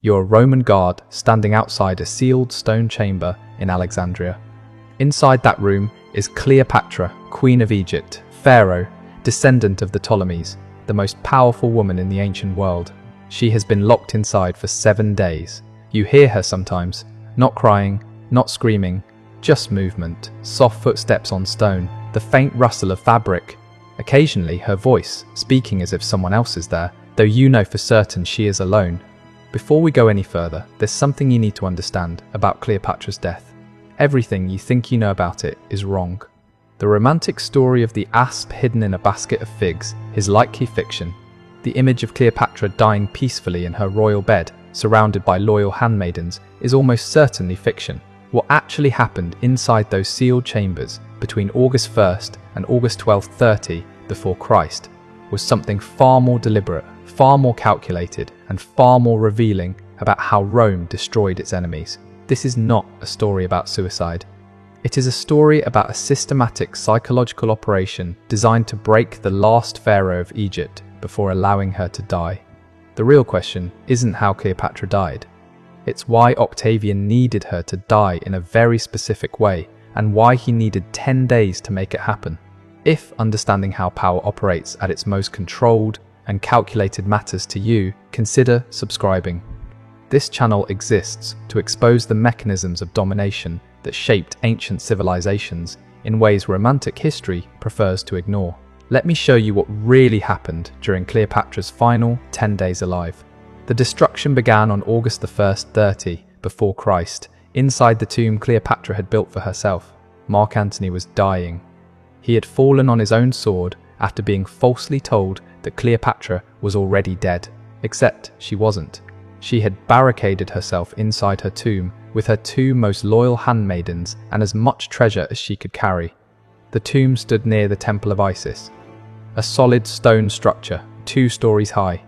You're a Roman guard standing outside a sealed stone chamber in Alexandria. Inside that room is Cleopatra, Queen of Egypt, Pharaoh, descendant of the Ptolemies, the most powerful woman in the ancient world. She has been locked inside for 7 days. You hear her sometimes, not crying, not screaming, just movement, soft footsteps on stone, the faint rustle of fabric. Occasionally her voice, speaking as if someone else is there, though you know for certain she is alone. Before we go any further, there's something you need to understand about Cleopatra's death. Everything you think you know about it is wrong. The romantic story of the asp hidden in a basket of figs is likely fiction. The image of Cleopatra dying peacefully in her royal bed, surrounded by loyal handmaidens, is almost certainly fiction. What actually happened inside those sealed chambers between August 1st and August 12th 30 before Christ was something far more deliberate, far more calculated, and far more revealing about how Rome destroyed its enemies. This is not a story about suicide. It is a story about a systematic psychological operation designed to break the last pharaoh of Egypt before allowing her to die. The real question isn't how Cleopatra died. It's why Octavian needed her to die in a very specific way, and why he needed 10 days to make it happen. If understanding how power operates at its most controlled and calculated matters to you, consider subscribing. This channel exists to expose the mechanisms of domination that shaped ancient civilizations in ways romantic history prefers to ignore. Let me show you what really happened during Cleopatra's final 10 days alive. The destruction began on August 1st 30 before Christ, inside the tomb Cleopatra had built for herself. Mark Antony was dying. He had fallen on his own sword after being falsely told that Cleopatra was already dead, except she wasn't. She had barricaded herself inside her tomb with her 2 most loyal handmaidens and as much treasure as she could carry. The tomb stood near the Temple of Isis, a solid stone structure, 2 stories high.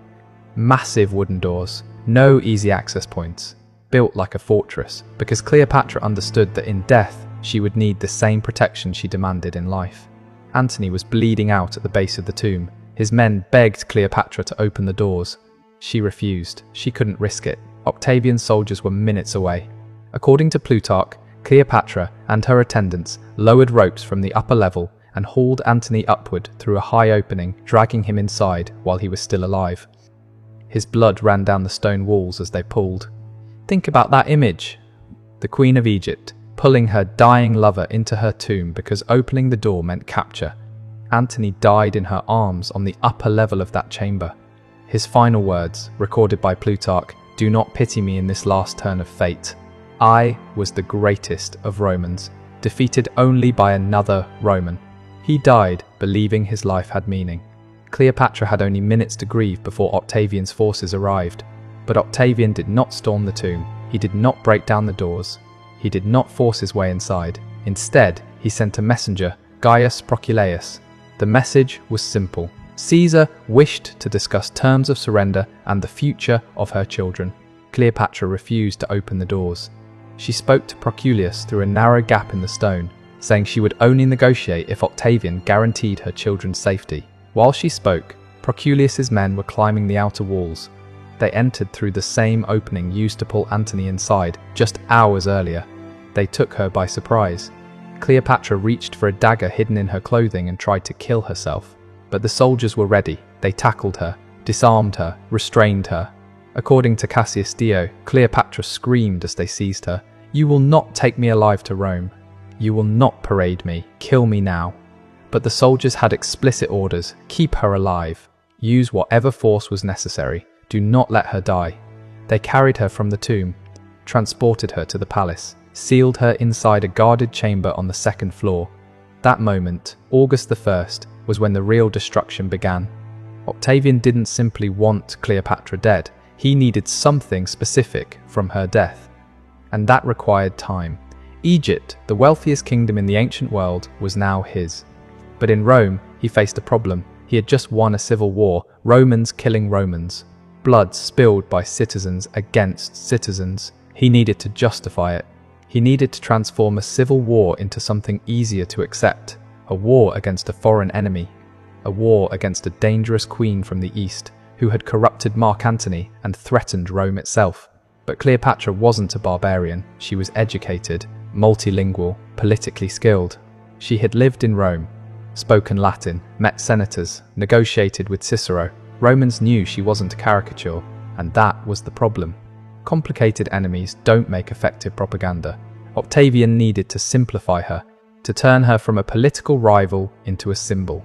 Massive wooden doors, no easy access points, built like a fortress, because Cleopatra understood that in death she would need the same protection she demanded in life. Antony was bleeding out at the base of the tomb. His men begged Cleopatra to open the doors. She refused. She couldn't risk it. Octavian's soldiers were minutes away. According to Plutarch, Cleopatra and her attendants lowered ropes from the upper level and hauled Antony upward through a high opening, dragging him inside while he was still alive. His blood ran down the stone walls as they pulled. Think about that image. The Queen of Egypt, pulling her dying lover into her tomb because opening the door meant capture. Antony died in her arms on the upper level of that chamber. His final words, recorded by Plutarch, "Do not pity me in this last turn of fate. I was the greatest of Romans, defeated only by another Roman." He died believing his life had meaning. Cleopatra had only minutes to grieve before Octavian's forces arrived. But Octavian did not storm the tomb. He did not break down the doors. He did not force his way inside. Instead, he sent a messenger, Gaius Proculaeus. The message was simple. Caesar wished to discuss terms of surrender and the future of her children. Cleopatra refused to open the doors. She spoke to Proculaeus through a narrow gap in the stone, saying she would only negotiate if Octavian guaranteed her children's safety. While she spoke, Proculaeus's men were climbing the outer walls. They entered through the same opening used to pull Antony inside just hours earlier. They took her by surprise. Cleopatra reached for a dagger hidden in her clothing and tried to kill herself. But the soldiers were ready. They tackled her, disarmed her, restrained her. According to Cassius Dio, Cleopatra screamed as they seized her, "You will not take me alive to Rome. You will not parade me. Kill me now." But the soldiers had explicit orders: keep her alive. Use whatever force was necessary. Do not let her die. They carried her from the tomb, transported her to the palace, sealed her inside a guarded chamber on the 2nd floor. That moment, August 1st, was when the real destruction began. Octavian didn't simply want Cleopatra dead. He needed something specific from her death. And that required time. Egypt, the wealthiest kingdom in the ancient world, was now his. But in Rome, he faced a problem. He had just won a civil war, Romans killing Romans. Blood spilled by citizens against citizens. He needed to justify it. He needed to transform a civil war into something easier to accept. A war against a foreign enemy. A war against a dangerous queen from the east, who had corrupted Mark Antony and threatened Rome itself. But Cleopatra wasn't a barbarian. She was educated, multilingual, politically skilled. She had lived in Rome, spoken Latin, met senators, negotiated with Cicero. Romans knew she wasn't a caricature, and that was the problem. Complicated enemies don't make effective propaganda. Octavian needed to simplify her, to turn her from a political rival into a symbol.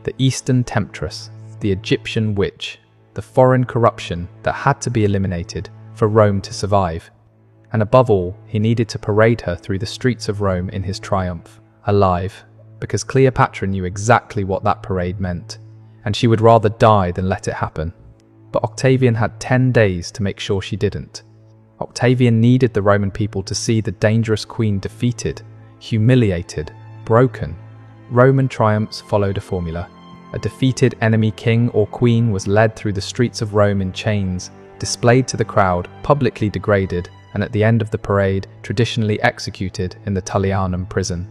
The Eastern temptress, the Egyptian witch, the foreign corruption that had to be eliminated for Rome to survive. And above all, he needed to parade her through the streets of Rome in his triumph, alive, because Cleopatra knew exactly what that parade meant, and she would rather die than let it happen. But Octavian had 10 days to make sure she didn't. Octavian needed the Roman people to see the dangerous queen defeated, humiliated, broken. Roman triumphs followed a formula. A defeated enemy king or queen was led through the streets of Rome in chains, displayed to the crowd, publicly degraded, and at the end of the parade, traditionally executed in the Tullianum prison.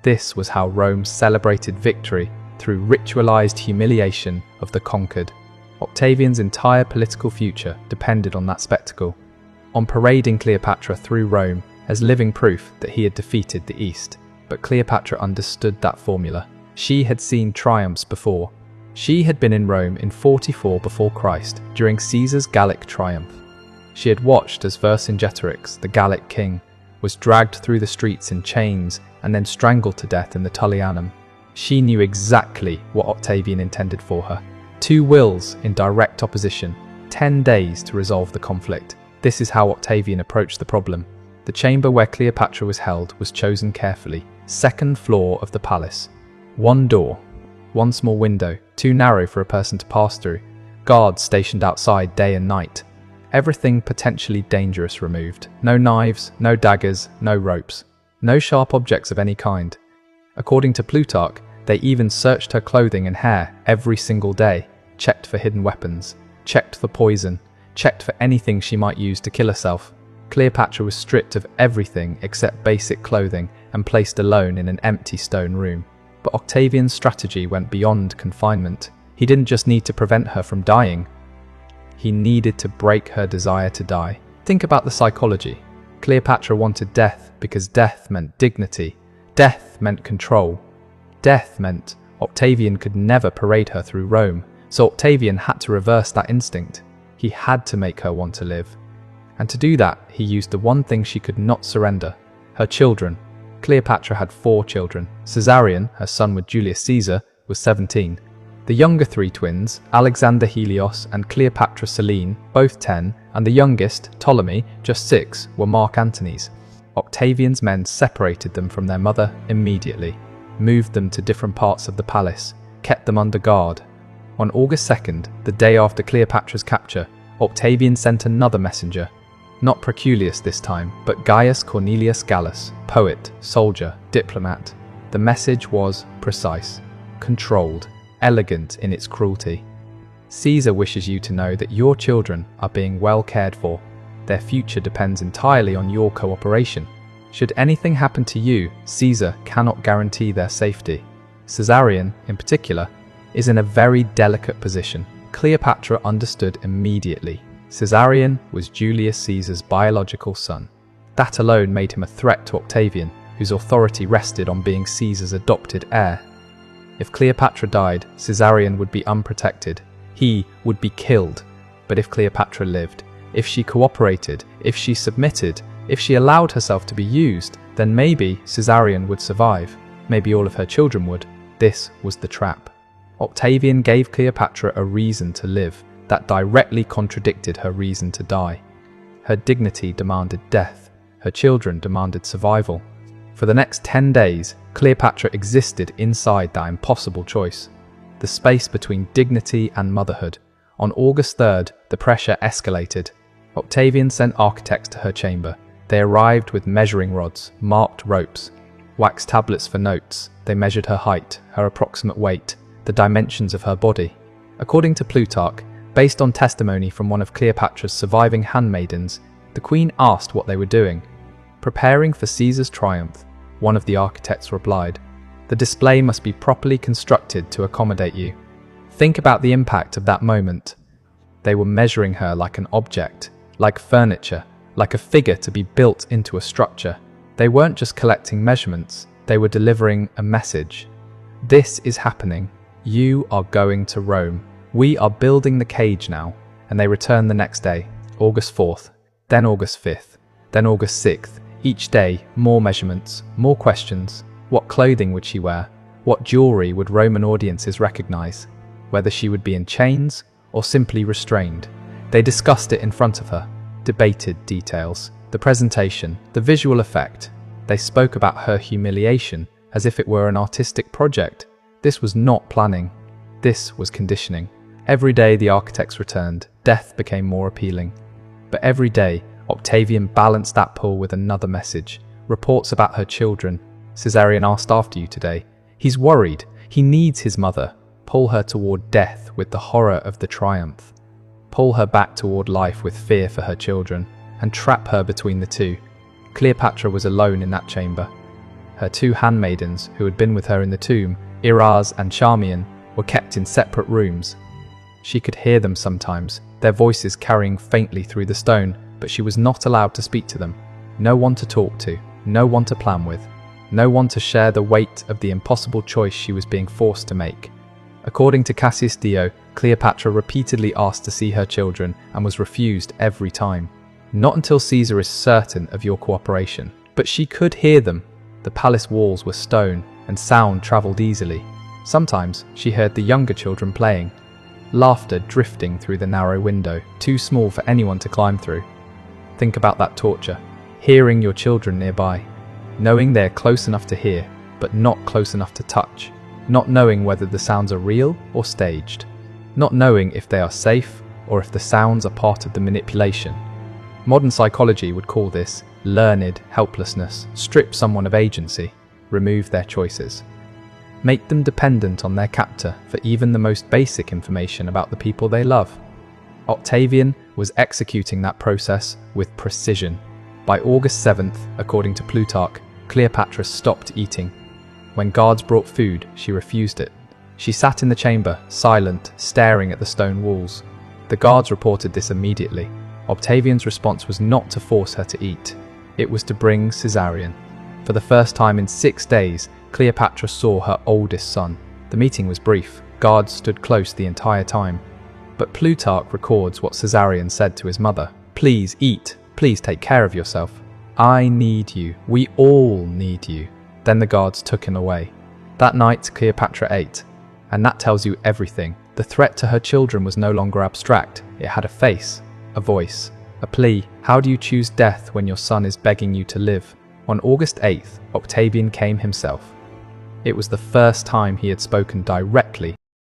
This was how Rome celebrated victory, through ritualized humiliation of the conquered. Octavian's entire political future depended on that spectacle, on parading Cleopatra through Rome as living proof that he had defeated the East. But Cleopatra understood that formula. She had seen triumphs before. She had been in Rome in 44 before Christ during Caesar's Gallic triumph. She had watched as Vercingetorix, the Gallic king, was dragged through the streets in chains and then strangled to death in the Tullianum. She knew exactly what Octavian intended for her. Two wills in direct opposition, 10 days to resolve the conflict. This is how Octavian approached the problem. The chamber where Cleopatra was held was chosen carefully. Second floor of the palace. One door, one small window, too narrow for a person to pass through. Guards stationed outside day and night. Everything potentially dangerous removed. No knives, no daggers, no ropes. No sharp objects of any kind. According to Plutarch, they even searched her clothing and hair every single day, checked for hidden weapons, checked for poison, checked for anything she might use to kill herself. Cleopatra was stripped of everything except basic clothing and placed alone in an empty stone room. But Octavian's strategy went beyond confinement. He didn't just need to prevent her from dying. He needed to break her desire to die. Think about the psychology. Cleopatra wanted death because death meant dignity. Death meant control. Death meant Octavian could never parade her through Rome, so Octavian had to reverse that instinct. He had to make her want to live. And to do that, he used the one thing she could not surrender, her children. Cleopatra had 4 children. Caesarion, her son with Julius Caesar, was 17. The younger 3 twins, Alexander Helios and Cleopatra Selene, both 10, and the youngest, Ptolemy, just 6, were Mark Antony's. Octavian's men separated them from their mother immediately, moved them to different parts of the palace, kept them under guard. On August 2nd, the day after Cleopatra's capture, Octavian sent another messenger. Not Proculius this time, but Gaius Cornelius Gallus, poet, soldier, diplomat. The message was precise, controlled, elegant in its cruelty. Caesar wishes you to know that your children are being well cared for. Their future depends entirely on your cooperation. Should anything happen to you, Caesar cannot guarantee their safety. Caesarion, in particular, is in a very delicate position. Cleopatra understood immediately. Caesarion was Julius Caesar's biological son. That alone made him a threat to Octavian, whose authority rested on being Caesar's adopted heir. If Cleopatra died, Caesarion would be unprotected. He would be killed. But if Cleopatra lived, if she cooperated, if she submitted, if she allowed herself to be used, then maybe Caesarion would survive. Maybe all of her children would. This was the trap. Octavian gave Cleopatra a reason to live that directly contradicted her reason to die. Her dignity demanded death. Her children demanded survival. For the next 10 days, Cleopatra existed inside that impossible choice. The space between dignity and motherhood. On August 3rd, the pressure escalated. Octavian sent architects to her chamber. They arrived with measuring rods, marked ropes, wax tablets for notes. They measured her height, her approximate weight, the dimensions of her body. According to Plutarch, based on testimony from one of Cleopatra's surviving handmaidens, the queen asked what they were doing. Preparing for Caesar's triumph, one of the architects replied. The display must be properly constructed to accommodate you. Think about the impact of that moment. They were measuring her like an object, like furniture, like a figure to be built into a structure. They weren't just collecting measurements, they were delivering a message. This is happening. You are going to Rome. We are building the cage now. And they returned the next day, August 4th, then August 5th, then August 6th. Each day, more measurements, more questions. What clothing would she wear? What jewelry would Roman audiences recognize? Whether she would be in chains or simply restrained. They discussed it in front of her, debated details, the presentation, the visual effect. They spoke about her humiliation as if it were an artistic project. This was not planning. This was conditioning. Every day the architects returned, death became more appealing. But every day, Octavian balanced that pull with another message. Reports about her children. Caesarion asked after you today. He's worried. He needs his mother. Pull her toward death with the horror of the triumph. Pull her back toward life with fear for her children, and trap her between the two. Cleopatra was alone in that chamber. Her two handmaidens, who had been with her in the tomb, Iraz and Charmian, were kept in separate rooms. She could hear them sometimes, their voices carrying faintly through the stone, but she was not allowed to speak to them. No one to talk to, no one to plan with, no one to share the weight of the impossible choice she was being forced to make. According to Cassius Dio, Cleopatra repeatedly asked to see her children and was refused every time. Not until Caesar is certain of your cooperation. But she could hear them. The palace walls were stone, and sound travelled easily. Sometimes she heard the younger children playing, laughter drifting through the narrow window, too small for anyone to climb through. Think about that torture, hearing your children nearby, knowing they're close enough to hear, but not close enough to touch, not knowing whether the sounds are real or staged, not knowing if they are safe or if the sounds are part of the manipulation. Modern psychology would call this learned helplessness. Strip someone of agency, remove their choices. Make them dependent on their captor for even the most basic information about the people they love. Octavian was executing that process with precision. By August 7th, according to Plutarch, Cleopatra stopped eating. When guards brought food, she refused it. She sat in the chamber, silent, staring at the stone walls. The guards reported this immediately. Octavian's response was not to force her to eat. It was to bring Caesarion. For the first time in 6 days, Cleopatra saw her oldest son. The meeting was brief. Guards stood close the entire time. But Plutarch records what Caesarion said to his mother. "Please eat. Please take care of yourself. I need you. We all need you." Then the guards took him away. That night, Cleopatra ate. And that tells you everything. The threat to her children was no longer abstract. It had a face, a voice, a plea. How do you choose death when your son is begging you to live? On August 8th, Octavian came himself. It was the first time he had spoken directly